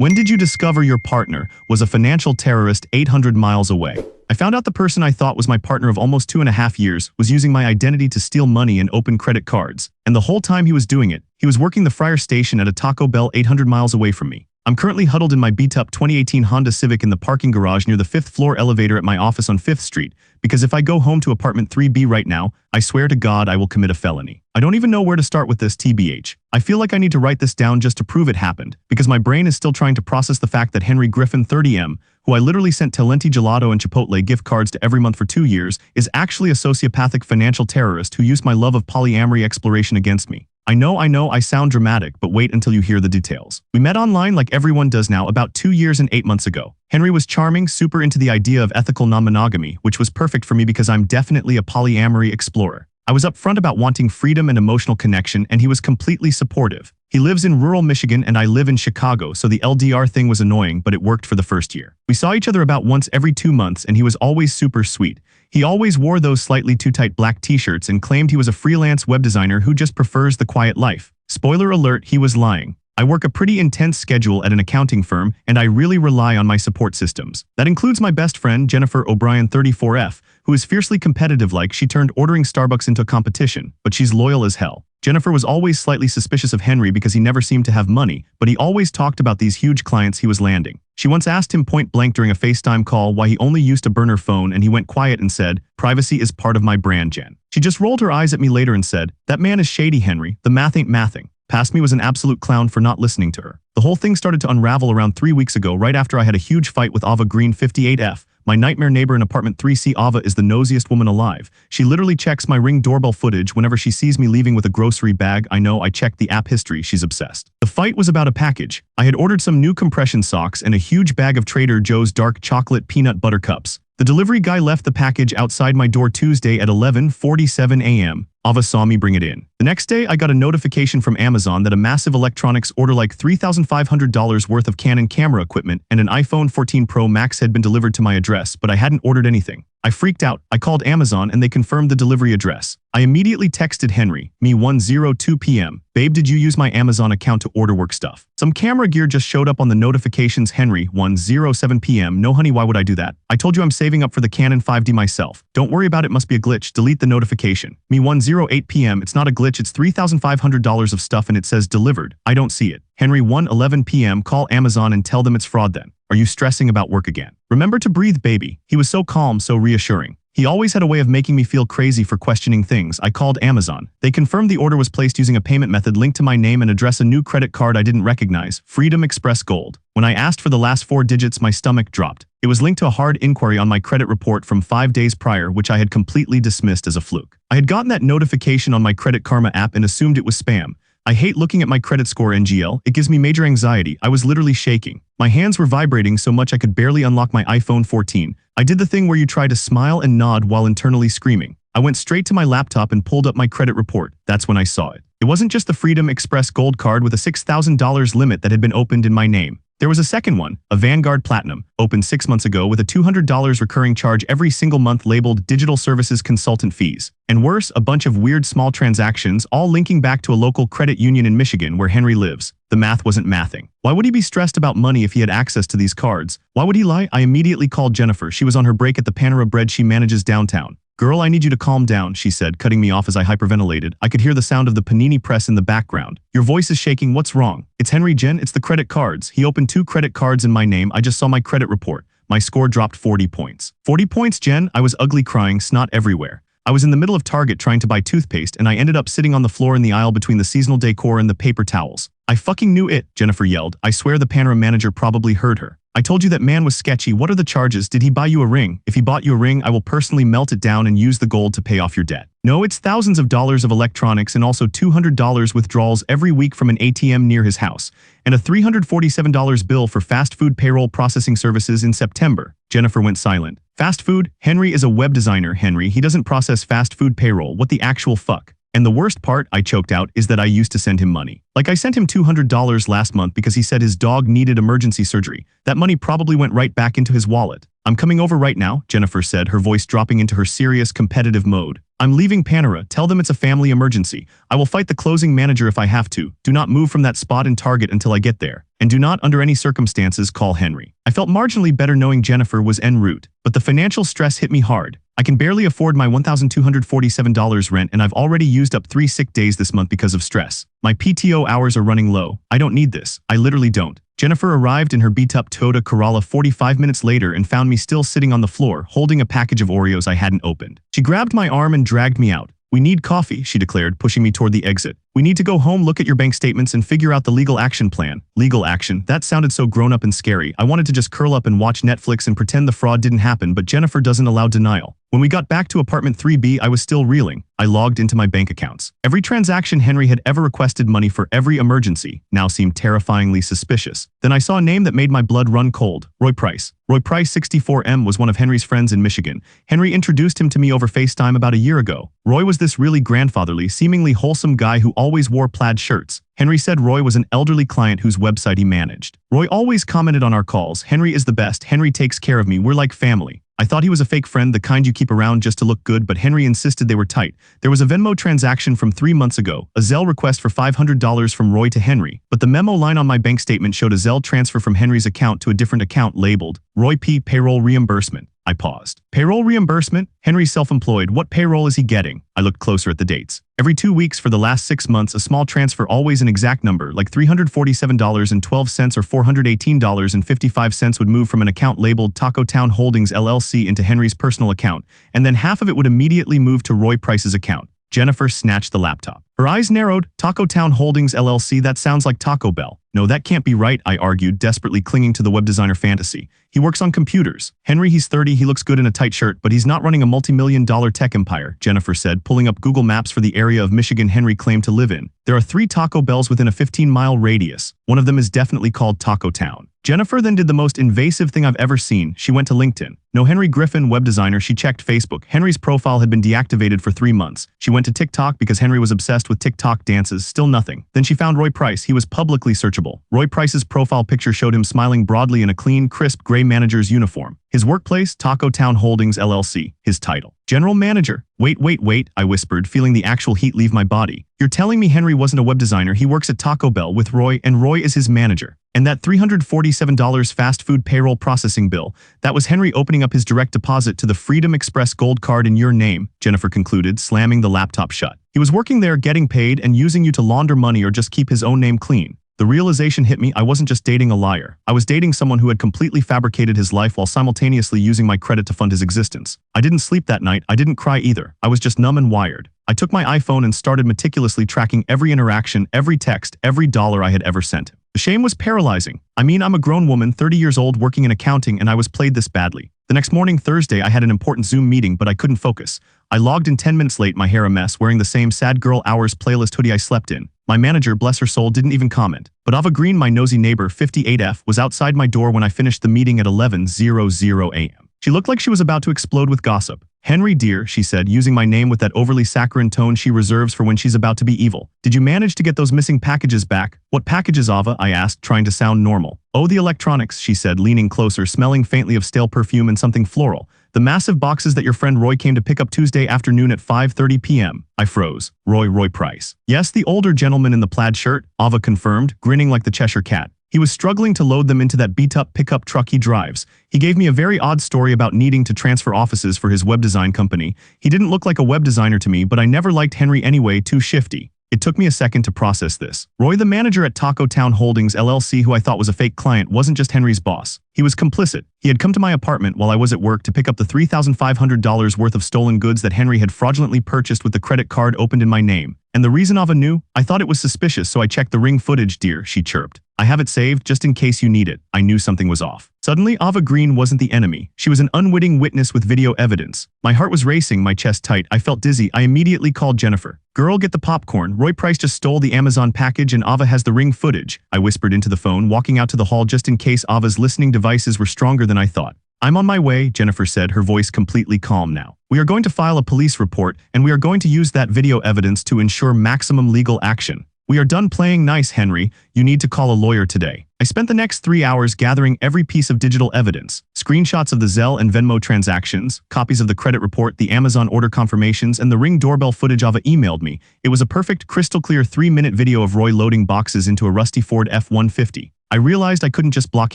When did you discover your partner was a financial terrorist 800 miles away? I found out the person I thought was my partner of almost 2.5 years was using my identity to steal money and open credit cards. And the whole time he was doing it, he was working the Fryer station at a Taco Bell 800 miles away from me. I'm currently huddled in my beat-up 2018 Honda Civic in the parking garage near the 5th floor elevator at my office on 5th Street, because if I go home to apartment 3B right now, I swear to God I will commit a felony. I don't even know where to start with this, TBH. I feel like I need to write this down just to prove it happened, because my brain is still trying to process the fact that Henry Griffin 30M, who I literally sent Talenti Gelato and Chipotle gift cards to every month for 2 years, is actually a sociopathic financial terrorist who used my love of polyamory exploration against me. I know I sound dramatic, but wait until you hear the details. We met online like everyone does now about 2 years and 8 months ago. Henry was charming, super into the idea of ethical non-monogamy, which was perfect for me because I'm definitely a polyamory explorer. I was upfront about wanting freedom and emotional connection, and he was completely supportive. He lives in rural Michigan and I live in Chicago, so the LDR thing was annoying, but it worked for the first year. We saw each other about once every 2 months and he was always super sweet. He always wore those slightly too tight black t-shirts and claimed he was a freelance web designer who just prefers the quiet life. Spoiler alert, he was lying. I work a pretty intense schedule at an accounting firm and I really rely on my support systems. That includes my best friend, Jennifer O'Brien 34F, who is fiercely competitive like she turned ordering Starbucks into a competition, but she's loyal as hell. Jennifer was always slightly suspicious of Henry because he never seemed to have money, but he always talked about these huge clients he was landing. She once asked him point blank during a FaceTime call why he only used a burner phone and he went quiet and said, "Privacy is part of my brand, Jen." She just rolled her eyes at me later and said, "That man is shady, Henry. The math ain't mathing." Past me was an absolute clown for not listening to her. The whole thing started to unravel around 3 weeks ago right after I had a huge fight with Ava Green 58F. My nightmare neighbor in apartment 3C. Ava is the nosiest woman alive. She literally checks my Ring doorbell footage whenever she sees me leaving with a grocery bag. I know, I checked the app history, she's obsessed. The fight was about a package. I had ordered some new compression socks and a huge bag of Trader Joe's dark chocolate peanut butter cups. The delivery guy left the package outside my door Tuesday at 11:47 a.m. Ava saw me bring it in. The next day, I got a notification from Amazon that a massive electronics order like $3,500 worth of Canon camera equipment and an iPhone 14 Pro Max had been delivered to my address, but I hadn't ordered anything. I freaked out. I called Amazon and they confirmed the delivery address. I immediately texted Henry, me 1:02 p.m. "Babe, did you use my Amazon account to order work stuff? Some camera gear just showed up on the notifications." Henry, 1:07 p.m. "No honey, why would I do that? I told you I'm saving up for the Canon 5D myself. Don't worry about it, must be a glitch. Delete the notification." Me, 1:08 p.m. "It's not a glitch, it's $3,500 of stuff and it says delivered. I don't see it." Henry, 1:11 p.m. "Call Amazon and tell them it's fraud then. Are you stressing about work again? Remember to breathe, baby." He was so calm, so reassuring. He always had a way of making me feel crazy for questioning things. I called Amazon. They confirmed the order was placed using a payment method linked to my name and address, a new credit card I didn't recognize, Freedom Express Gold. When I asked for the last 4 digits, my stomach dropped. It was linked to a hard inquiry on my credit report from 5 days prior, which I had completely dismissed as a fluke. I had gotten that notification on my Credit Karma app and assumed it was spam. I hate looking at my credit score, NGL. It gives me major anxiety. I was literally shaking. My hands were vibrating so much I could barely unlock my iPhone 14. I did the thing where you try to smile and nod while internally screaming. I went straight to my laptop and pulled up my credit report. That's when I saw it. It wasn't just the Freedom Express Gold card with a $6,000 limit that had been opened in my name. There was a second one, a Vanguard Platinum, opened 6 months ago with a $200 recurring charge every single month labeled Digital Services Consultant Fees. And worse, a bunch of weird small transactions, all linking back to a local credit union in Michigan where Henry lives. The math wasn't mathing. Why would he be stressed about money if he had access to these cards? Why would he lie? I immediately called Jennifer. She was on her break at the Panera Bread she manages downtown. "Girl, I need you to calm down," she said, cutting me off as I hyperventilated. I could hear the sound of the panini press in the background. "Your voice is shaking. What's wrong?" "It's Henry, Jen. It's the credit cards. He opened 2 credit cards in my name. I just saw my credit report. My score dropped 40 points. 40 points, Jen?" I was ugly, crying, snot everywhere. I was in the middle of Target trying to buy toothpaste and I ended up sitting on the floor in the aisle between the seasonal decor and the paper towels. "I fucking knew it," Jennifer yelled. I swear the Panera manager probably heard her. "I told you that man was sketchy. What are the charges? Did he buy you a ring? If he bought you a ring, I will personally melt it down and use the gold to pay off your debt." "No, it's thousands of dollars of electronics and also $200 withdrawals every week from an ATM near his house, and a $347 bill for fast food payroll processing services in September." Jennifer went silent. "Fast food? Henry is a web designer, Henry. He doesn't process fast food payroll. What the actual fuck?" "And the worst part," I choked out, "is that I used to send him money. Like I sent him $200 last month because he said his dog needed emergency surgery. That money probably went right back into his wallet." "I'm coming over right now," Jennifer said, her voice dropping into her serious competitive mode. I'm leaving Panera. Tell them it's a family emergency. I will fight the closing manager if I have to. Do not move from that spot in Target until I get there. And do not, under any circumstances, call Henry. I felt marginally better knowing Jennifer was en route, but the financial stress hit me hard. I can barely afford my $1,247 rent, and I've already used up 3 sick days this month because of stress. My PTO hours are running low. I don't need this. I literally don't. Jennifer arrived in her beat-up Toyota Corolla 45 minutes later and found me still sitting on the floor, holding a package of Oreos I hadn't opened. She grabbed my arm and dragged me out. "We need coffee," she declared, pushing me toward the exit. "We need to go home, look at your bank statements, and figure out the legal action plan." Legal action? That sounded so grown-up and scary. I wanted to just curl up and watch Netflix and pretend the fraud didn't happen, but Jennifer doesn't allow denial. When we got back to apartment 3B, I was still reeling. I logged into my bank accounts. Every transaction Henry had ever requested money for every emergency now seemed terrifyingly suspicious. Then I saw a name that made my blood run cold. Roy Price. Roy Price, 64M, was one of Henry's friends in Michigan. Henry introduced him to me over FaceTime about a year ago. Roy was this really grandfatherly, seemingly wholesome guy who always wore plaid shirts. Henry said Roy was an elderly client whose website he managed. Roy always commented on our calls, "Henry is the best. Henry takes care of me. We're like family." I thought he was a fake friend, the kind you keep around just to look good, but Henry insisted they were tight. There was a Venmo transaction from 3 months ago, a Zelle request for $500 from Roy to Henry, but the memo line on my bank statement showed a Zelle transfer from Henry's account to a different account labeled Roy P. Payroll Reimbursement. I paused. Payroll reimbursement? Henry's self-employed. What payroll is he getting? I looked closer at the dates. Every 2 weeks for the last 6 months, a small transfer, always an exact number, like $347.12 or $418.55 would move from an account labeled Taco Town Holdings LLC into Henry's personal account, and then half of it would immediately move to Roy Price's account. Jennifer snatched the laptop. Her eyes narrowed. Taco Town Holdings LLC, that sounds like Taco Bell. No, that can't be right, I argued, desperately clinging to the web designer fantasy. He works on computers. Henry, he's 30, he looks good in a tight shirt, but he's not running a multi-million-dollar tech empire, Jennifer said, pulling up Google Maps for the area of Michigan Henry claimed to live in. There are 3 Taco Bells within a 15-mile radius. One of them is definitely called Taco Town. Jennifer then did the most invasive thing I've ever seen. She went to LinkedIn. No Henry Griffin, web designer. She checked Facebook. Henry's profile had been deactivated for 3 months. She went to TikTok because Henry was obsessed with TikTok dances. Still nothing. Then she found Roy Price. He was publicly searchable. Roy Price's profile picture showed him smiling broadly in a clean, crisp gray manager's uniform. His workplace, Taco Town Holdings LLC. His title, General Manager. Wait, I whispered, feeling the actual heat leave my body. You're telling me Henry wasn't a web designer? He works at Taco Bell with Roy, and Roy is his manager. And that $347 fast food payroll processing bill, that was Henry opening up his direct deposit to the Freedom Express Gold Card in your name, Jennifer concluded, slamming the laptop shut. He was working there, getting paid, and using you to launder money or just keep his own name clean. The realization hit me. I wasn't just dating a liar. I was dating someone who had completely fabricated his life while simultaneously using my credit to fund his existence. I didn't sleep that night. I didn't cry either. I was just numb and wired. I took my iPhone and started meticulously tracking every interaction, every text, every dollar I had ever sent. The shame was paralyzing. I mean, I'm a grown woman, 30 years old, working in accounting, and I was played this badly. The next morning, Thursday, I had an important Zoom meeting, but I couldn't focus. I logged in 10 minutes late, my hair a mess, wearing the same Sad Girl Hours playlist hoodie I slept in. My manager, bless her soul, didn't even comment. But Ava Green, my nosy neighbor, 58F, was outside my door when I finished the meeting at 11:00 a.m. She looked like she was about to explode with gossip. "Henry, dear," she said, using my name with that overly saccharine tone she reserves for when she's about to be evil. "Did you manage to get those missing packages back?" "What packages, Ava?" I asked, trying to sound normal. "Oh, the electronics," she said, leaning closer, smelling faintly of stale perfume and something floral. "The massive boxes that your friend Roy came to pick up Tuesday afternoon at 5:30 p.m. I froze. Roy Price. "Yes, the older gentleman in the plaid shirt," Ava confirmed, grinning like the Cheshire Cat. "He was struggling to load them into that beat-up pickup truck he drives. He gave me a very odd story about needing to transfer offices for his web design company. He didn't look like a web designer to me, but I never liked Henry anyway, too shifty." It took me a second to process this. Roy, the manager at Taco Town Holdings LLC, who I thought was a fake client, wasn't just Henry's boss. He was complicit. He had come to my apartment while I was at work to pick up the $3,500 worth of stolen goods that Henry had fraudulently purchased with the credit card opened in my name. And the reason Ava knew? I thought it was suspicious, so I checked the ring footage, dear, she chirped. "I have it saved just in case you need it." I knew something was off. Suddenly, Ava Green wasn't the enemy. She was an unwitting witness with video evidence. My heart was racing, my chest tight. I felt dizzy. I immediately called Jennifer. "Girl, get the popcorn. Roy Price just stole the Amazon package and Ava has the ring footage," I whispered into the phone, walking out to the hall just in case Ava's listening devices were stronger than I thought. "I'm on my way," Jennifer said, her voice completely calm now. "We are going to file a police report, and we are going to use that video evidence to ensure maximum legal action. We are done playing nice, Henry. You need to call a lawyer today." I spent the next 3 hours gathering every piece of digital evidence, Screenshots of the Zelle and Venmo transactions, copies of the credit report, the Amazon order confirmations, and the Ring doorbell footage Ava emailed me. It was a perfect, crystal-clear 3-minute video of Roy loading boxes into a rusty Ford F-150. I realized I couldn't just block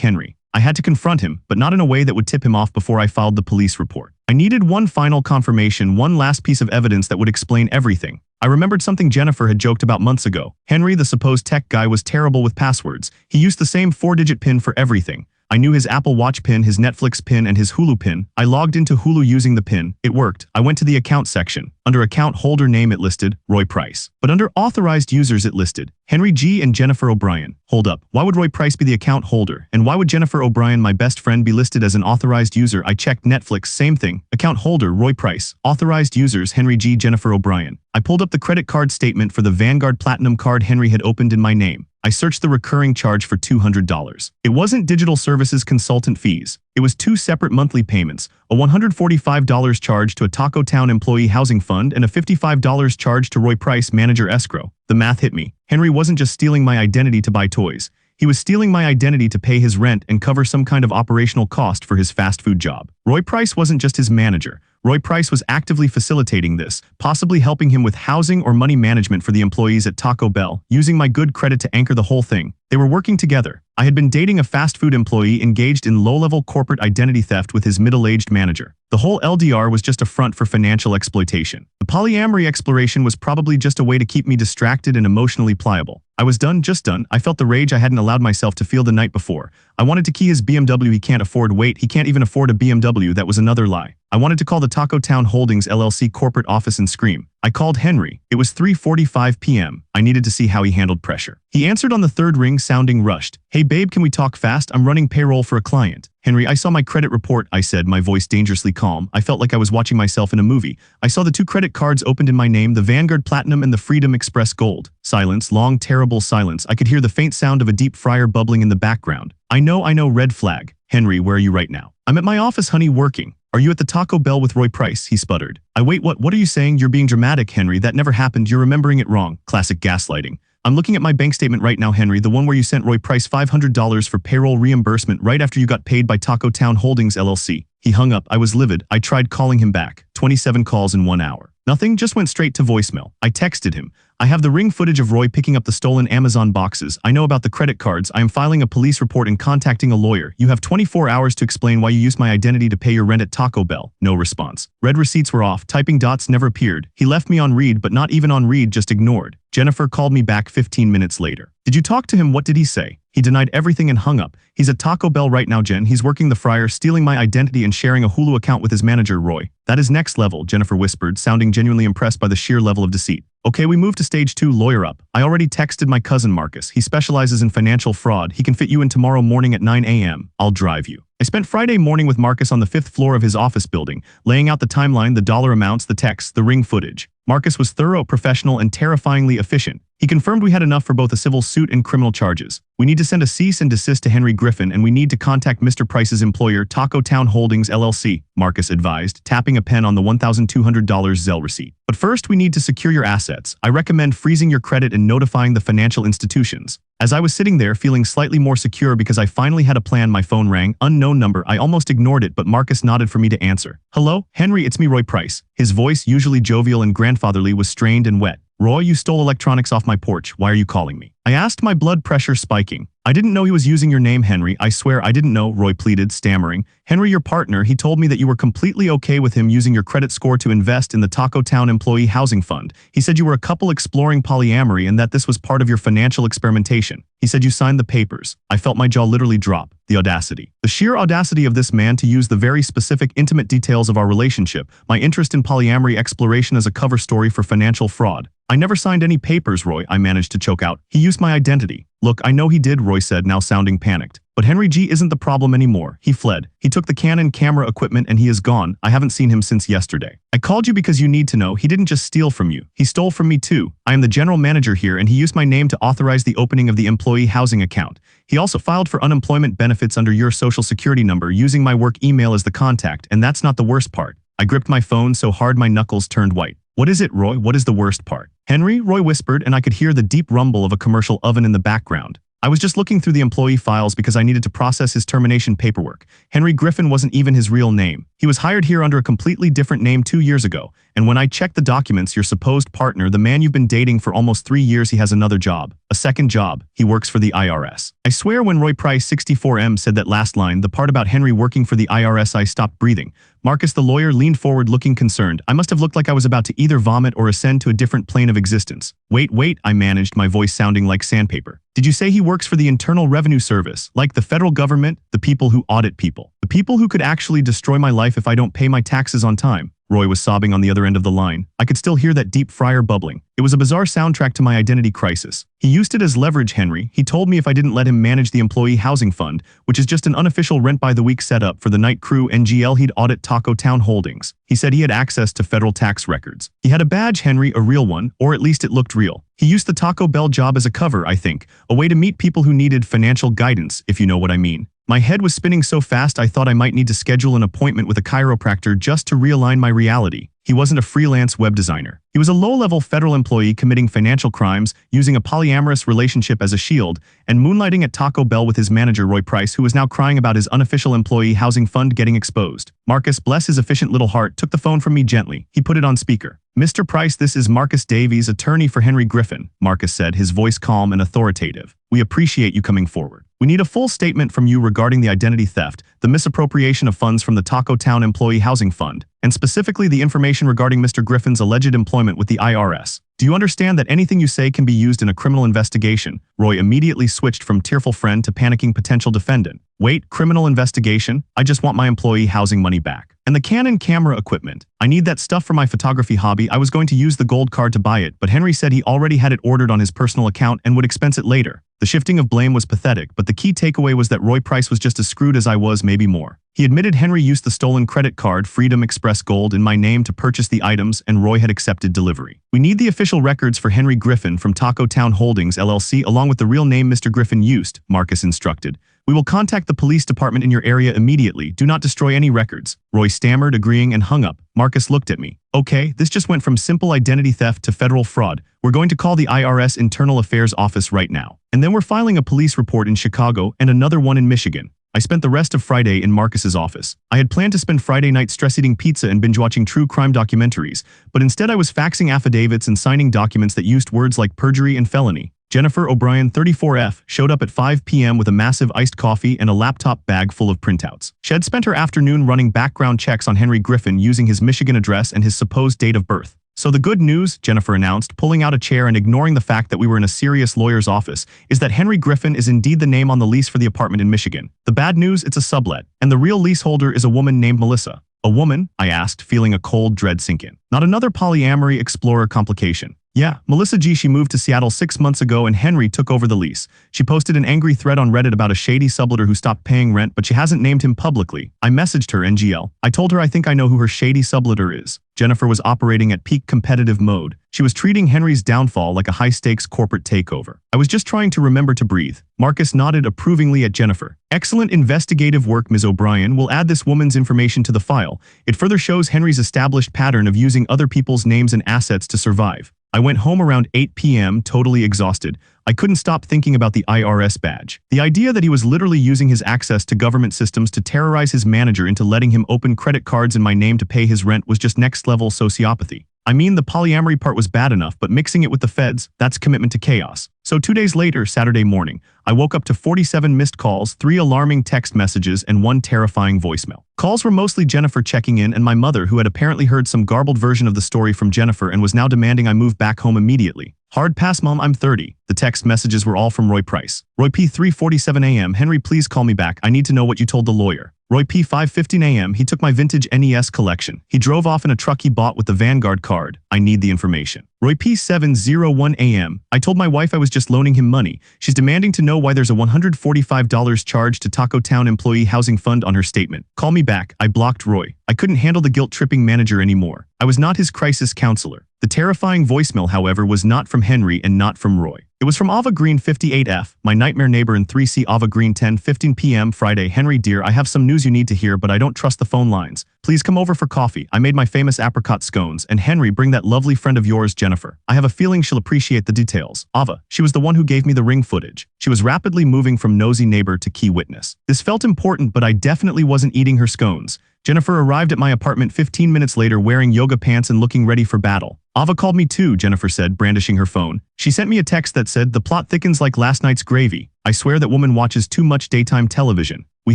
Henry. I had to confront him, but not in a way that would tip him off before I filed the police report. I needed one final confirmation, one last piece of evidence that would explain everything. I remembered something Jennifer had joked about months ago. Henry, the supposed tech guy, was terrible with passwords. He used the same 4-digit PIN for everything. I knew his Apple Watch PIN, his Netflix PIN, and his Hulu PIN. I logged into Hulu using the PIN. It worked. I went to the account section. Under account holder name it listed Roy Price. But under authorized users it listed Henry G. and Jennifer O'Brien. Hold up. Why would Roy Price be the account holder? And why would Jennifer O'Brien, my best friend, be listed as an authorized user? I checked Netflix, same thing. Account holder, Roy Price. Authorized users, Henry G. Jennifer O'Brien. I pulled up the credit card statement for the Vanguard Platinum card Henry had opened in my name. I searched the recurring charge for $200. It wasn't digital services consultant fees. It was 2 separate monthly payments, a $145 charge to a Taco Town employee housing fund and a $55 charge to Roy Price manager escrow. The math hit me. Henry wasn't just stealing my identity to buy toys. He was stealing my identity to pay his rent and cover some kind of operational cost for his fast food job. Roy Price wasn't just his manager. Roy Price was actively facilitating this, possibly helping him with housing or money management for the employees at Taco Bell, using my good credit to anchor the whole thing. They were working together. I had been dating a fast food employee engaged in low-level corporate identity theft with his middle-aged manager. The whole LDR was just a front for financial exploitation. The polyamory exploration was probably just a way to keep me distracted and emotionally pliable. I was done, just done. I felt the rage I hadn't allowed myself to feel the night before. I wanted to key his BMW. He can't afford. Wait, he can't even afford a BMW. That was another lie. I wanted to call the Taco Town Holdings LLC corporate office and scream. I called Henry. It was 3:45 p.m. I needed to see how he handled pressure. He answered on the third ring, sounding rushed. Hey babe, can we talk fast? I'm running payroll for a client. Henry, I saw my credit report, I said, my voice dangerously calm. I felt like I was watching myself in a movie. I saw the 2 credit cards opened in my name, the Vanguard Platinum and the Freedom Express Gold. Silence, long, terrible silence. I could hear the faint sound of a deep fryer bubbling in the background. I know, red flag. Henry, where are you right now? I'm at my office, honey, working. Are you at the Taco Bell with Roy Price? He sputtered. Wait, what are you saying? You're being dramatic, Henry. That never happened. You're remembering it wrong. Classic gaslighting. I'm looking at my bank statement right now, Henry, the one where you sent Roy Price $500 for payroll reimbursement right after you got paid by Taco Town Holdings LLC. He hung up. I was livid. I tried calling him back. 27 calls in 1 hour. Nothing, just went straight to voicemail. I texted him. I have the Ring footage of Roy picking up the stolen Amazon boxes. I know about the credit cards. I am filing a police report and contacting a lawyer. You have 24 hours to explain why you used my identity to pay your rent at Taco Bell. No response. Red receipts were off. Typing dots never appeared. He left me on read, but not even on read, just ignored. Jennifer called me back 15 minutes later. Did you talk to him? What did he say? He denied everything and hung up. He's at Taco Bell right now, Jen. He's working the fryer, stealing my identity and sharing a Hulu account with his manager, Roy. That is next level, Jennifer whispered, sounding genuinely impressed by the sheer level of deceit. Okay, we move to stage 2, lawyer up. I already texted my cousin Marcus. He specializes in financial fraud. He can fit you in tomorrow morning at 9 a.m. I'll drive you. I spent Friday morning with Marcus on the 5th floor of his office building, laying out the timeline, the dollar amounts, the texts, the Ring footage. Marcus was thorough, professional, and terrifyingly efficient. He confirmed we had enough for both a civil suit and criminal charges. We need to send a cease and desist to Henry Griffin, and we need to contact Mr. Price's employer, Taco Town Holdings LLC, Marcus advised, tapping a pen on the $1,200 Zelle receipt. But first, we need to secure your assets. I recommend freezing your credit and notifying the financial institutions. As I was sitting there feeling slightly more secure because I finally had a plan, my phone rang. Unknown number. I almost ignored it, but Marcus nodded for me to answer. Hello? Henry, it's me, Roy Price. His voice, usually jovial and grandfatherly, was strained and wet. Roy, you stole electronics off my porch. Why are you calling me? I asked, my blood pressure spiking. I didn't know he was using your name, Henry. I swear I didn't know, Roy pleaded, stammering. Henry, your partner, he told me that you were completely okay with him using your credit score to invest in the Taco Town Employee Housing Fund. He said you were a couple exploring polyamory and that this was part of your financial experimentation. He said you signed the papers. I felt my jaw literally drop. The audacity. The sheer audacity of this man to use the very specific, intimate details of our relationship, my interest in polyamory exploration as a cover story for financial fraud. I never signed any papers, Roy, I managed to choke out. He used my identity. Look, I know he did, Roy said, now sounding panicked. But Henry G isn't the problem anymore. He fled. He took the Canon camera equipment and he is gone. I haven't seen him since yesterday. I called you because you need to know he didn't just steal from you. He stole from me too. I am the general manager here and he used my name to authorize the opening of the employee housing account. He also filed for unemployment benefits under your social security number using my work email as the contact, and that's not the worst part. I gripped my phone so hard my knuckles turned white. What is it, Roy? What is the worst part? Henry, Roy whispered, and I could hear the deep rumble of a commercial oven in the background. I was just looking through the employee files because I needed to process his termination paperwork. Henry Griffin wasn't even his real name. He was hired here under a completely different name 2 years ago, and when I checked the documents, your supposed partner, the man you've been dating for almost 3 years, he has another job. A second job. He works for the IRS. I swear when Roy Price 64M said that last line, the part about Henry working for the IRS, I stopped breathing. Marcus, the lawyer, leaned forward looking concerned. I must have looked like I was about to either vomit or ascend to a different plane of existence. Wait, I managed, my voice sounding like sandpaper. Did you say he works for the Internal Revenue Service, like the federal government, the people who audit people? The people who could actually destroy my life if I don't pay my taxes on time? Roy was sobbing on the other end of the line. I could still hear that deep fryer bubbling. It was a bizarre soundtrack to my identity crisis. He used it as leverage, Henry. He told me if I didn't let him manage the employee housing fund, which is just an unofficial rent-by-the-week setup for the night crew and GL, he'd audit Taco Town Holdings. He said he had access to federal tax records. He had a badge, Henry, a real one, or at least it looked real. He used the Taco Bell job as a cover, I think, a way to meet people who needed financial guidance, if you know what I mean. My head was spinning so fast I thought I might need to schedule an appointment with a chiropractor just to realign my reality. He wasn't a freelance web designer. He was a low-level federal employee committing financial crimes, using a polyamorous relationship as a shield, and moonlighting at Taco Bell with his manager Roy Price, who was now crying about his unofficial employee housing fund getting exposed. Marcus, bless his efficient little heart, took the phone from me gently. He put it on speaker. Mr. Price, this is Marcus Davies, attorney for Henry Griffin, Marcus said, his voice calm and authoritative. We appreciate you coming forward. We need a full statement from you regarding the identity theft, the misappropriation of funds from the Taco Town Employee Housing Fund, and specifically the information regarding Mr. Griffin's alleged employment with the IRS. Do you understand that anything you say can be used in a criminal investigation? Roy immediately switched from tearful friend to panicking potential defendant. Wait, criminal investigation? I just want my employee housing money back. And the Canon camera equipment. I need that stuff for my photography hobby. I was going to use the gold card to buy it, but Henry said he already had it ordered on his personal account and would expense it later. The shifting of blame was pathetic, but the key takeaway was that Roy Price was just as screwed as I was, maybe more. He admitted Henry used the stolen credit card, Freedom Express Gold, in my name to purchase the items, and Roy had accepted delivery. We need the official records for Henry Griffin from Taco Town Holdings, LLC, along with the real name Mr. Griffin used, Marcus instructed. We will contact the police department in your area immediately. Do not destroy any records. Roy stammered, agreeing, and hung up. Marcus looked at me. Okay, this just went from simple identity theft to federal fraud. We're going to call the IRS Internal Affairs Office right now. And then we're filing a police report in Chicago and another one in Michigan. I spent the rest of Friday in Marcus's office. I had planned to spend Friday night stress-eating pizza and binge-watching true crime documentaries, but instead I was faxing affidavits and signing documents that used words like perjury and felony. Jennifer O'Brien, 34F, showed up at 5 p.m. with a massive iced coffee and a laptop bag full of printouts. She had spent her afternoon running background checks on Henry Griffin using his Michigan address and his supposed date of birth. So the good news, Jennifer announced, pulling out a chair and ignoring the fact that we were in a serious lawyer's office, is that Henry Griffin is indeed the name on the lease for the apartment in Michigan. The bad news, it's a sublet, and the real leaseholder is a woman named Melissa. A woman? I asked, feeling a cold dread sink in. Not another polyamory explorer complication. Yeah, Melissa G. She moved to Seattle 6 months ago and Henry took over the lease. She posted an angry thread on Reddit about a shady subletter who stopped paying rent, but she hasn't named him publicly. I messaged her NGL. I told her I think I know who her shady subletter is. Jennifer was operating at peak competitive mode. She was treating Henry's downfall like a high-stakes corporate takeover. I was just trying to remember to breathe. Marcus nodded approvingly at Jennifer. Excellent investigative work, Ms. O'Brien. We'll add this woman's information to the file. It further shows Henry's established pattern of using other people's names and assets to survive. I went home around 8 p.m. totally exhausted. I couldn't stop thinking about the IRS badge. The idea that he was literally using his access to government systems to terrorize his manager into letting him open credit cards in my name to pay his rent was just next-level sociopathy. I mean, the polyamory part was bad enough, but mixing it with the feds, that's commitment to chaos. So 2 days later, Saturday morning, I woke up to 47 missed calls, 3 alarming text messages, and 1 terrifying voicemail. Calls were mostly Jennifer checking in and my mother, who had apparently heard some garbled version of the story from Jennifer and was now demanding I move back home immediately. Hard pass, Mom, I'm 30. The text messages were all from Roy Price. Roy P. 3:47 a.m. Henry, please call me back. I need to know what you told the lawyer. Roy P. 5:15 a.m. He took my vintage NES collection. He drove off in a truck he bought with the Vanguard card. I need the information. Roy P. 7:01 a.m. I told my wife I was just loaning him money. She's demanding to know why there's a $145 charge to Taco Town Employee Housing Fund on her statement. Call me back. I blocked Roy. I couldn't handle the guilt-tripping manager anymore. I was not his crisis counselor. The terrifying voicemail, however, was not from Henry and not from Roy. It was from Ava Green 58F, my nightmare neighbor in 3C. Ava Green 10:15 p.m. Friday. Henry dear, I have some news you need to hear, but I don't trust the phone lines. Please come over for coffee. I made my famous apricot scones, and Henry, bring that lovely friend of yours, Jennifer. I have a feeling she'll appreciate the details. Ava, she was the one who gave me the ring footage. She was rapidly moving from nosy neighbor to key witness. This felt important, but I definitely wasn't eating her scones. Jennifer arrived at my apartment 15 minutes later wearing yoga pants and looking ready for battle. Ava called me too, Jennifer said, brandishing her phone. She sent me a text that said, the plot thickens like last night's gravy. I swear that woman watches too much daytime television. We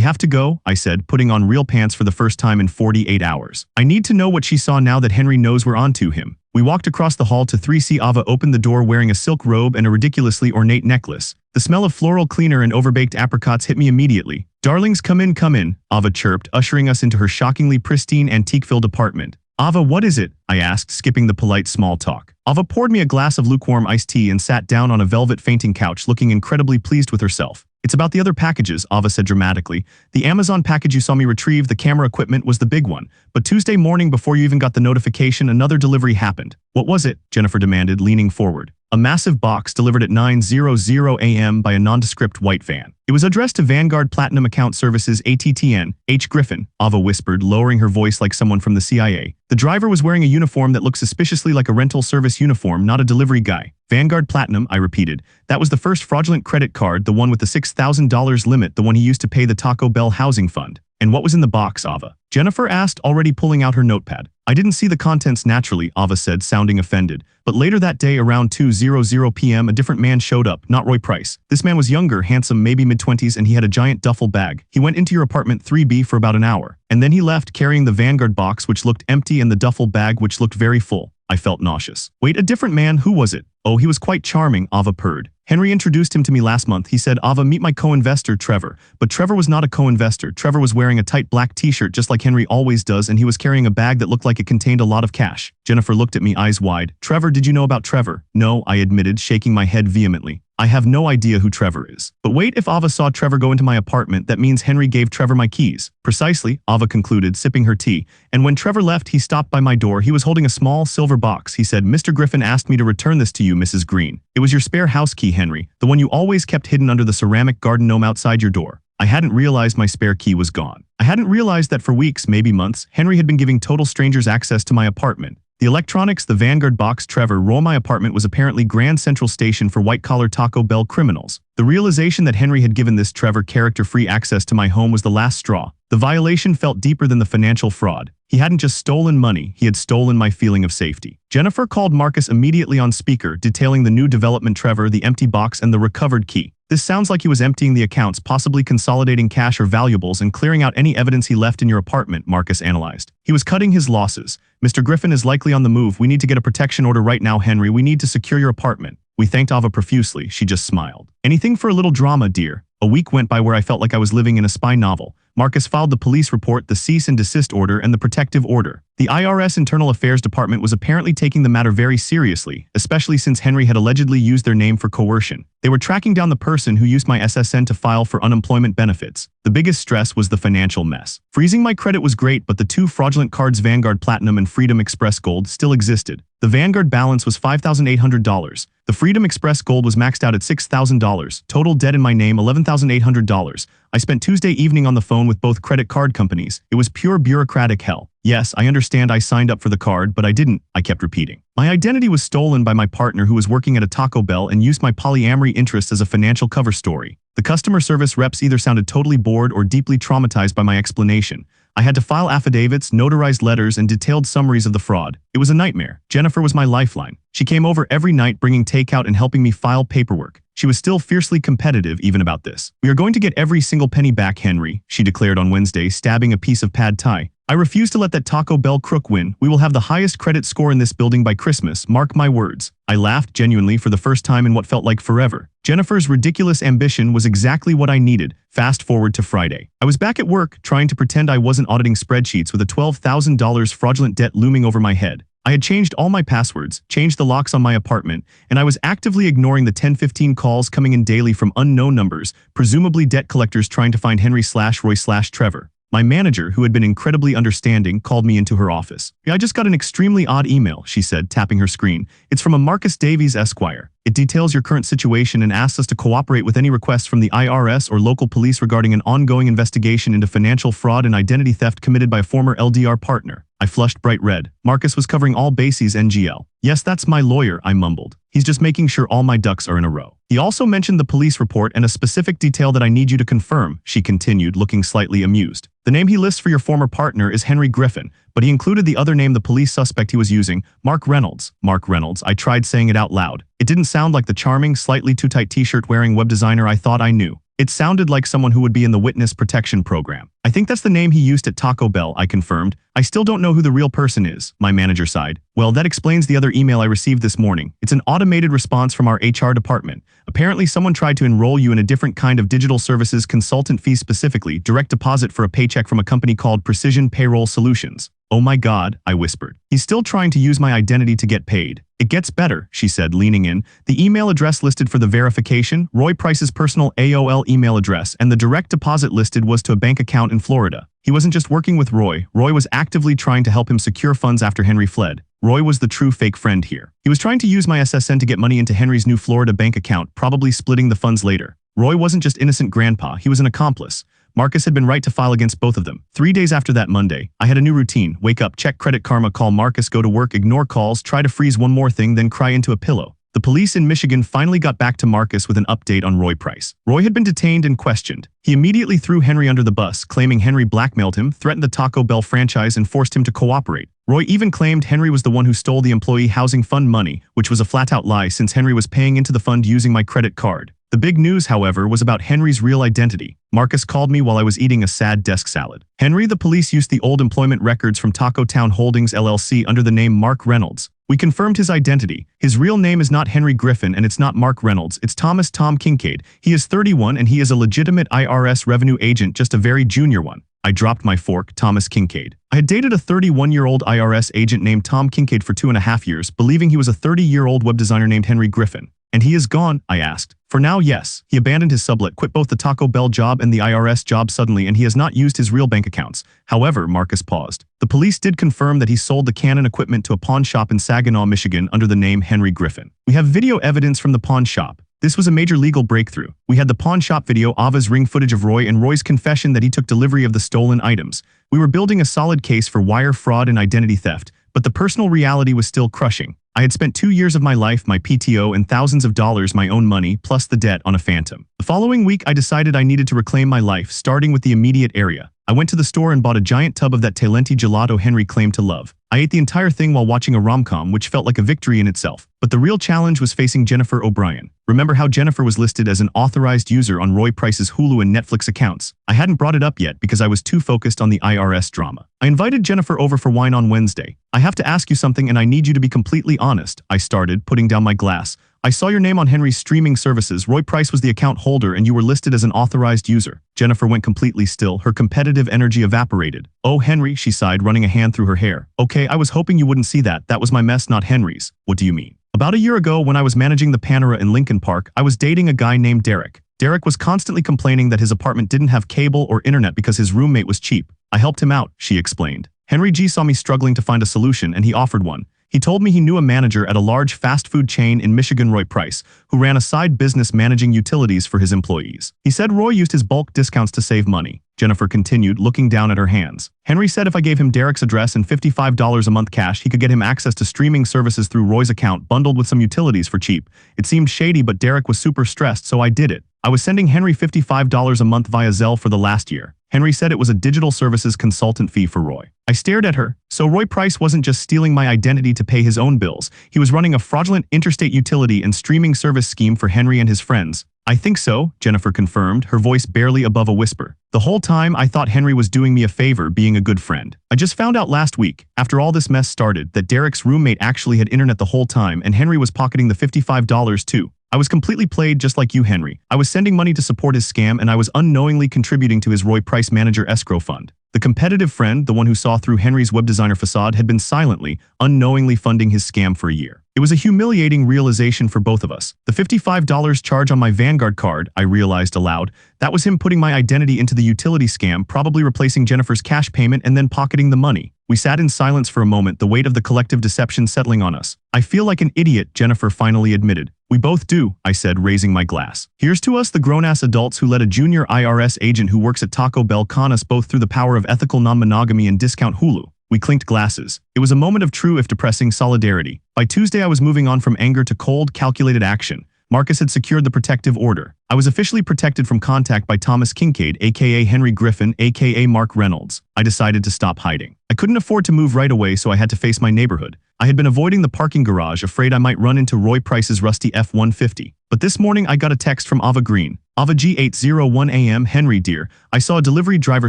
have to go, I said, putting on real pants for the first time in 48 hours. I need to know what she saw now that Henry knows we're onto him. We walked across the hall to 3C. Ava opened the door wearing a silk robe and a ridiculously ornate necklace. The smell of floral cleaner and overbaked apricots hit me immediately. Darlings, come in, Ava chirped, ushering us into her shockingly pristine antique-filled apartment. Ava, what is it? I asked, skipping the polite small talk. Ava poured me a glass of lukewarm iced tea and sat down on a velvet fainting couch looking incredibly pleased with herself. It's about the other packages, Ava said dramatically. The Amazon package you saw me retrieve, the camera equipment, was the big one. But Tuesday morning, before you even got the notification, another delivery happened. What was it? Jennifer demanded, leaning forward. A massive box delivered at 9:00 a.m. by a nondescript white van. It was addressed to Vanguard Platinum Account Services ATTN, H. Griffin, Ava whispered, lowering her voice like someone from the CIA. The driver was wearing a uniform that looked suspiciously like a rental service uniform, not a delivery guy. Vanguard Platinum, I repeated. That was the first fraudulent credit card, the one with the $6,000 limit, the one he used to pay the Taco Bell housing fund. And what was in the box, Ava? Jennifer asked, already pulling out her notepad. I didn't see the contents naturally, Ava said, sounding offended. But later that day, around 2:00 p.m., a different man showed up, not Roy Price. This man was younger, handsome, maybe mid-20s, and he had a giant duffel bag. He went into your apartment 3B for about an hour. And then he left, carrying the Vanguard box, which looked empty, and the duffel bag, which looked very full. I felt nauseous. Wait, a different man? Who was it? Oh, he was quite charming, Ava purred. Henry introduced him to me last month. He said, Ava, meet my co-investor, Trevor. But Trevor was not a co-investor. Trevor was wearing a tight black t-shirt just like Henry always does, and he was carrying a bag that looked like it contained a lot of cash. Jennifer looked at me, eyes wide. Trevor, did you know about Trevor? No, I admitted, shaking my head vehemently. I have no idea who Trevor is. But wait, if Ava saw Trevor go into my apartment, that means Henry gave Trevor my keys. Precisely, Ava concluded, sipping her tea. And when Trevor left, he stopped by my door. He was holding a small silver box. He said, Mr. Griffin asked me to return this to you, Mrs. Green. It was your spare house key, Henry, the one you always kept hidden under the ceramic garden gnome outside your door. I hadn't realized my spare key was gone. I hadn't realized that for weeks, maybe months, Henry had been giving total strangers access to my apartment. The electronics, the Vanguard box, Trevor, my apartment was apparently Grand Central Station for white-collar Taco Bell criminals. The realization that Henry had given this Trevor character-free access to my home was the last straw. The violation felt deeper than the financial fraud. He hadn't just stolen money, he had stolen my feeling of safety. Jennifer called Marcus immediately on speaker, detailing the new development, Trevor, the empty box, and the recovered key. This sounds like he was emptying the accounts, possibly consolidating cash or valuables and clearing out any evidence he left in your apartment, Marcus analyzed. He was cutting his losses. Mr. Griffin is likely on the move. We need to get a protection order right now, Henry. We need to secure your apartment. We thanked Ava profusely. She just smiled. Anything for a little drama, dear. A week went by where I felt like I was living in a spy novel. Marcus filed the police report, the cease and desist order, and the protective order. The IRS Internal Affairs Department was apparently taking the matter very seriously, especially since Henry had allegedly used their name for coercion. They were tracking down the person who used my SSN to file for unemployment benefits. The biggest stress was the financial mess. Freezing my credit was great, but the two fraudulent cards, Vanguard Platinum and Freedom Express Gold, still existed. The Vanguard balance was $5,800. The Freedom Express Gold was maxed out at $6,000. Total debt in my name, $11,800. I spent Tuesday evening on the phone with both credit card companies. It was pure bureaucratic hell. Yes, I understand I signed up for the card, but I didn't, I kept repeating. My identity was stolen by my partner who was working at a Taco Bell and used my polyamory interest as a financial cover story. The customer service reps either sounded totally bored or deeply traumatized by my explanation. I had to file affidavits, notarized letters, and detailed summaries of the fraud. It was a nightmare. Jennifer was my lifeline. She came over every night bringing takeout and helping me file paperwork. She was still fiercely competitive even about this. We are going to get every single penny back, Henry, she declared on Wednesday, stabbing a piece of pad thai. I refuse to let that Taco Bell crook win. We will have the highest credit score in this building by Christmas, mark my words. I laughed genuinely for the first time in what felt like forever. Jennifer's ridiculous ambition was exactly what I needed. Fast forward to Friday. I was back at work, trying to pretend I wasn't auditing spreadsheets with a $12,000 fraudulent debt looming over my head. I had changed all my passwords, changed the locks on my apartment, and I was actively ignoring the 10-15 calls coming in daily from unknown numbers, presumably debt collectors trying to find Henry/Roy/Trevor. My manager, who had been incredibly understanding, called me into her office. I just got an extremely odd email, she said, tapping her screen. It's from a Marcus Davies Esquire. It details your current situation and asks us to cooperate with any requests from the IRS or local police regarding an ongoing investigation into financial fraud and identity theft committed by a former LDR partner. I flushed bright red. Marcus was covering all bases NGL. Yes, that's my lawyer, I mumbled. He's just making sure all my ducks are in a row. He also mentioned the police report and a specific detail that I need you to confirm, she continued, looking slightly amused. The name he lists for your former partner is Henry Griffin, but he included the other name the police suspect he was using, Mark Reynolds. Mark Reynolds, I tried saying it out loud. It didn't sound like the charming, slightly too tight t-shirt wearing web designer I thought I knew. It sounded like someone who would be in the witness protection program. I think that's the name he used at Taco Bell, I confirmed. I still don't know who the real person is, my manager sighed. Well, that explains the other email I received this morning. It's an automated response from our HR department. Apparently someone tried to enroll you in a different kind of digital services consultant fee, specifically direct deposit for a paycheck from a company called Precision Payroll Solutions. Oh my God, I whispered. He's still trying to use my identity to get paid. It gets better, she said, leaning in. The email address listed for the verification, Roy Price's personal AOL email address, and the direct deposit listed was to a bank account in Florida. He wasn't just working with Roy. Roy was actively trying to help him secure funds after Henry fled. Roy was the true fake friend here. He was trying to use my SSN to get money into Henry's new Florida bank account, probably splitting the funds later. Roy wasn't just innocent grandpa, he was an accomplice. Marcus had been right to file against both of them. 3 days after that Monday, I had a new routine. Wake up, check Credit Karma, call Marcus, go to work, ignore calls, try to freeze one more thing, then cry into a pillow. The police in Michigan finally got back to Marcus with an update on Roy Price. Roy had been detained and questioned. He immediately threw Henry under the bus, claiming Henry blackmailed him, threatened the Taco Bell franchise, and forced him to cooperate. Roy even claimed Henry was the one who stole the employee housing fund money, which was a flat-out lie since Henry was paying into the fund using my credit card. The big news, however, was about Henry's real identity. Marcus called me while I was eating a sad desk salad. Henry, the police used the old employment records from Taco Town Holdings LLC under the name Mark Reynolds. We confirmed his identity. His real name is not Henry Griffin and it's not Mark Reynolds, it's Thomas Tom Kincaid. He is 31 and he is a legitimate IRS revenue agent, just a very junior one. I dropped my fork, Thomas Kincaid. I had dated a 31-year-old IRS agent named Tom Kincaid for 2.5 years, believing he was a 30-year-old web designer named Henry Griffin. And he is gone, I asked. For now, yes. He abandoned his sublet, quit both the Taco Bell job and the IRS job suddenly, and he has not used his real bank accounts. However, Marcus paused. The police did confirm that he sold the Canon equipment to a pawn shop in Saginaw, Michigan under the name Henry Griffin. We have video evidence from the pawn shop. This was a major legal breakthrough. We had the pawn shop video, Ava's ring footage of Roy, and Roy's confession that he took delivery of the stolen items. We were building a solid case for wire fraud and identity theft, but the personal reality was still crushing. I had spent 2 years of my life, my PTO, and thousands of dollars, my own money, plus the debt, on a phantom. The following week, I decided I needed to reclaim my life, starting with the immediate area. I went to the store and bought a giant tub of that Talenti gelato Henry claimed to love. I ate the entire thing while watching a rom-com, which felt like a victory in itself. But the real challenge was facing Jennifer O'Brien. Remember how Jennifer was listed as an authorized user on Roy Price's Hulu and Netflix accounts? I hadn't brought it up yet because I was too focused on the IRS drama. I invited Jennifer over for wine on Wednesday. I have to ask you something and I need you to be completely honest, I started, putting down my glass. I saw your name on Henry's streaming services. Roy Price was the account holder and you were listed as an authorized user. Jennifer went completely still. Her competitive energy evaporated. Oh, Henry, she sighed, running a hand through her hair. Okay, I was hoping you wouldn't see that. That was my mess, not Henry's. What do you mean? About a year ago, when I was managing the Panera in Lincoln Park, I was dating a guy named Derek. Derek was constantly complaining that his apartment didn't have cable or internet because his roommate was cheap. I helped him out, she explained. Henry G saw me struggling to find a solution and he offered one. He told me he knew a manager at a large fast food chain in Michigan, Roy Price, who ran a side business managing utilities for his employees. He said Roy used his bulk discounts to save money. Jennifer continued, looking down at her hands. Henry said if I gave him Derek's address and $55 a month cash, he could get him access to streaming services through Roy's account, bundled with some utilities for cheap. It seemed shady, but Derek was super stressed, so I did it. I was sending Henry $55 a month via Zelle for the last year. Henry said it was a digital services consultant fee for Roy. I stared at her. So Roy Price wasn't just stealing my identity to pay his own bills. He was running a fraudulent interstate utility and streaming service scheme for Henry and his friends. I think so, Jennifer confirmed, her voice barely above a whisper. The whole time I thought Henry was doing me a favor, being a good friend. I just found out last week, after all this mess started, that Derek's roommate actually had internet the whole time and Henry was pocketing the $55 too. I was completely played just like you, Henry. I was sending money to support his scam and I was unknowingly contributing to his Roy Price Manager escrow fund. The competitive friend, the one who saw through Henry's web designer facade, had been silently, unknowingly funding his scam for a year. It was a humiliating realization for both of us. The $55 charge on my Vanguard card, I realized aloud, that was him putting my identity into the utility scam, probably replacing Jennifer's cash payment and then pocketing the money. We sat in silence for a moment, the weight of the collective deception settling on us. I feel like an idiot, Jennifer finally admitted. We both do, I said, raising my glass. Here's to us, the grown-ass adults who let a junior IRS agent who works at Taco Bell con us both through the power of ethical non-monogamy and discount Hulu. We clinked glasses. It was a moment of true, if depressing, solidarity. By Tuesday, I was moving on from anger to cold, calculated action. Marcus had secured the protective order. I was officially protected from contact by Thomas Kincaid, aka Henry Griffin, aka Mark Reynolds. I decided to stop hiding. I couldn't afford to move right away, so I had to face my neighborhood. I had been avoiding the parking garage, afraid I might run into Roy Price's rusty F-150. But this morning, I got a text from Ava Green. Ava G801 AM, Henry dear, I saw a delivery driver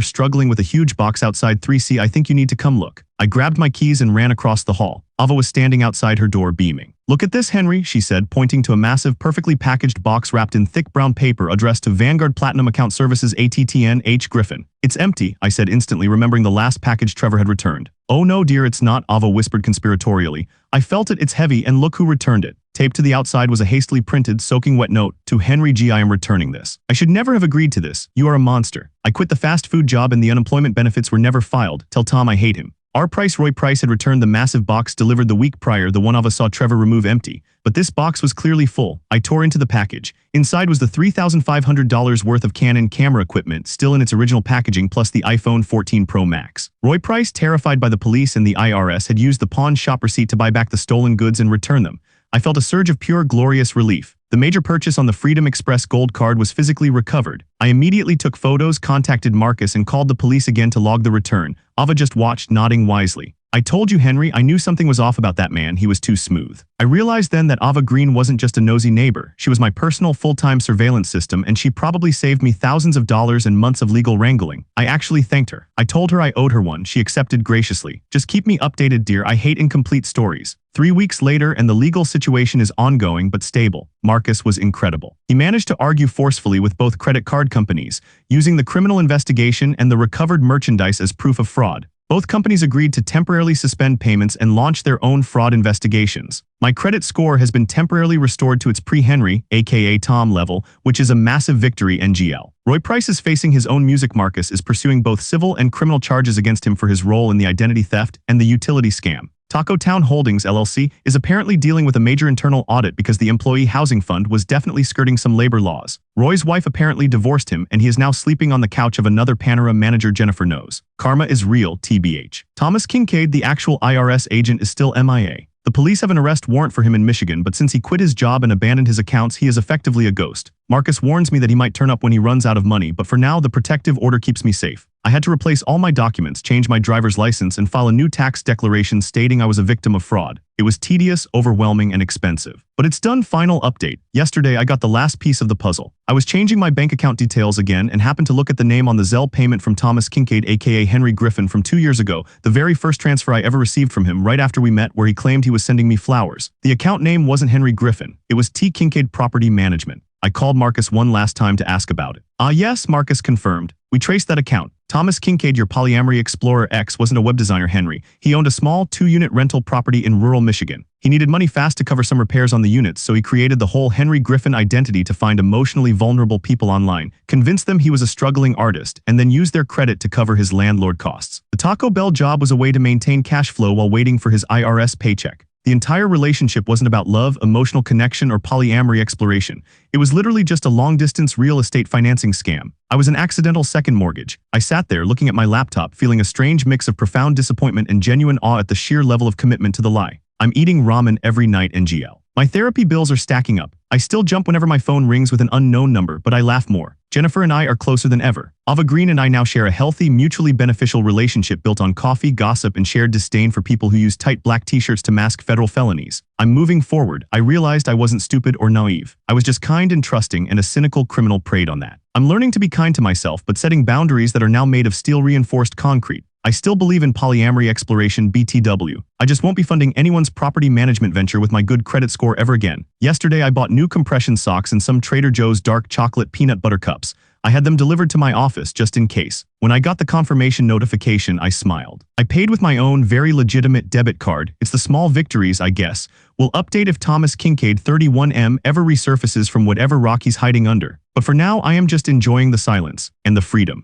struggling with a huge box outside 3C. I think you need to come look. I grabbed my keys and ran across the hall. Ava was standing outside her door beaming. Look at this, Henry, she said, pointing to a massive, perfectly packaged box wrapped in thick brown paper addressed to Vanguard Platinum Account Services ATTN H. Griffin. It's empty, I said instantly, remembering the last package Trevor had returned. Oh no dear, it's not, Ava whispered conspiratorially. I felt it, it's heavy, and look who returned it. Taped to the outside was a hastily printed, soaking wet note. To Henry G, I am returning this. I should never have agreed to this. You are a monster. I quit the fast food job and the unemployment benefits were never filed. Tell Tom I hate him. Roy Price had returned the massive box delivered the week prior, the one Ava saw Trevor remove empty. But this box was clearly full. I tore into the package. Inside was the $3,500 worth of Canon camera equipment, still in its original packaging, plus the iPhone 14 Pro Max. Roy Price, terrified by the police and the IRS, had used the pawn shop receipt to buy back the stolen goods and return them. I felt a surge of pure, glorious relief. The major purchase on the Freedom Express Gold card was physically recovered. I immediately took photos, contacted Marcus, and called the police again to log the return. Ava just watched, nodding wisely. I told you, Henry, I knew something was off about that man. He was too smooth. I realized then that Ava Green wasn't just a nosy neighbor. She was my personal full-time surveillance system, and she probably saved me thousands of dollars and months of legal wrangling. I actually thanked her. I told her I owed her one. She accepted graciously. Just keep me updated, dear. I hate incomplete stories. 3 weeks later, and the legal situation is ongoing but stable. Marcus was incredible. He managed to argue forcefully with both credit card companies, using the criminal investigation and the recovered merchandise as proof of fraud. Both companies agreed to temporarily suspend payments and launch their own fraud investigations. My credit score has been temporarily restored to its pre-Henry, aka Tom level, which is a massive victory. NGL. Roy Price is facing his own music. Marcus is pursuing both civil and criminal charges against him for his role in the identity theft and the utility scam. Taco Town Holdings, LLC, is apparently dealing with a major internal audit because the Employee Housing Fund was definitely skirting some labor laws. Roy's wife apparently divorced him, and he is now sleeping on the couch of another Panera manager. Jennifer knows. Karma is real, TBH. Thomas Kincaid, the actual IRS agent, is still MIA. The police have an arrest warrant for him in Michigan, but since he quit his job and abandoned his accounts, he is effectively a ghost. Marcus warns me that he might turn up when he runs out of money, but for now, the protective order keeps me safe. I had to replace all my documents, change my driver's license, and file a new tax declaration stating I was a victim of fraud. It was tedious, overwhelming, and expensive. But it's done. Final update. Yesterday, I got the last piece of the puzzle. I was changing my bank account details again and happened to look at the name on the Zelle payment from Thomas Kincaid, aka Henry Griffin, from 2 years ago, the very first transfer I ever received from him right after we met, where he claimed he was sending me flowers. The account name wasn't Henry Griffin. It was T. Kincaid Property Management. I called Marcus one last time to ask about it. Yes, Marcus confirmed. We traced that account. Thomas Kincaid, your polyamory explorer X, wasn't a web designer, Henry. He owned a small 2-unit rental property in rural Michigan. He needed money fast to cover some repairs on the units, so he created the whole Henry Griffin identity to find emotionally vulnerable people online, convince them he was a struggling artist, and then use their credit to cover his landlord costs. The Taco Bell job was a way to maintain cash flow while waiting for his IRS paycheck. The entire relationship wasn't about love, emotional connection, or polyamory exploration. It was literally just a long-distance real estate financing scam. I was an accidental second mortgage. I sat there looking at my laptop, feeling a strange mix of profound disappointment and genuine awe at the sheer level of commitment to the lie. I'm eating ramen every night. NGL. My therapy bills are stacking up. I still jump whenever my phone rings with an unknown number, but I laugh more. Jennifer and I are closer than ever. Ava Green and I now share a healthy, mutually beneficial relationship built on coffee, gossip, and shared disdain for people who use tight black t-shirts to mask federal felonies. I'm moving forward. I realized I wasn't stupid or naive. I was just kind and trusting, and a cynical criminal preyed on that. I'm learning to be kind to myself, but setting boundaries that are now made of steel-reinforced concrete. I still believe in polyamory exploration, BTW. I just won't be funding anyone's property management venture with my good credit score ever again. Yesterday, I bought new compression socks and some Trader Joe's dark chocolate peanut butter cups. I had them delivered to my office just in case. When I got the confirmation notification, I smiled. I paid with my own very legitimate debit card. It's the small victories, I guess. We'll update if Thomas Kincaid 31M ever resurfaces from whatever rock he's hiding under. But for now, I am just enjoying the silence and the freedom.